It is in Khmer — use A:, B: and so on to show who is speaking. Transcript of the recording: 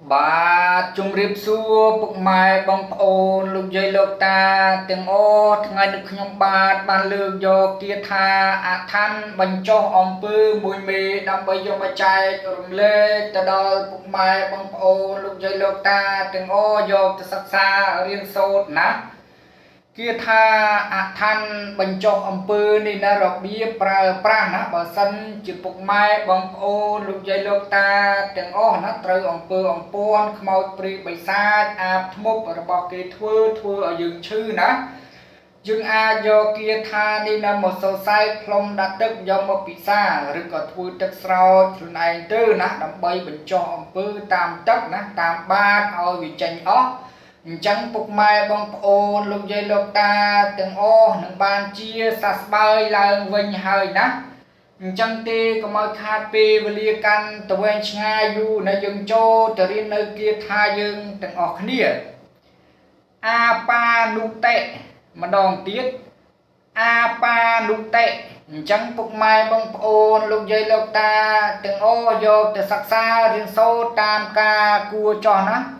A: បាទជំរាបសួរពុកម៉ែបងប្អូនលោកយាយលោកតាទាំងអស់ថ្ងៃនេះខ្ញុំបាទបានលើកយកគាថាអថ័ន្ទបញ្ចុះអំពើមួយមេដើម្បីយកមកចែករំលែកទៅដល់ពុកម៉ែបងប្អូនលោកយាយលោកតាទាំងអស់យកទៅសិក្សារៀនសូត្រណាគាថាអថ័ន្ទបញ្ចុះអំពើនេះណារបៀបប្រើប្រាស់ណាបើសិនជាពុកម៉ែបងប្អូនលោកយាយលោកតាទាំងអស់ណាត្រូវអំពើអំពាន់ខ្មោចព្រាយបិសាចអាបធ្មប់របស់គេធ្វើឲ្យយើងឈឺណាយើងអាចយកគាថានេះណាមកសរសើរផ្លុំដាក់ទឹកយកមកពិសាឬក៏ធ្វើទឹកស្រោចខ្លួនឯងទៅណាដើម្បីបញ្ចុះអំពើតាមទឹកណាតាមបាតឲ្យវាចេញអស់អញ្ចឹងពុកម៉ែបងប្អូនលោកយាយលោកតាទាំងអស់នឹងបានជាសះស្បើយឡើងវិញហើយណាអញ្ចឹងទេកុំឲ្យខាតពេលវេលាកាន់ទៅវែងឆ្ងាយយូរណាយើងចូលទៅរៀននៅគាថាយើងទាំងអស់គ្នាអាបានុតេម្ដងទៀតអាបានុតេអញ្ចឹងពុកម៉ែបងប្អូនលោកយាយលោកតាទាំងអស់យកទៅសិក្សារៀនសូត្រតាមការគួរចោះណា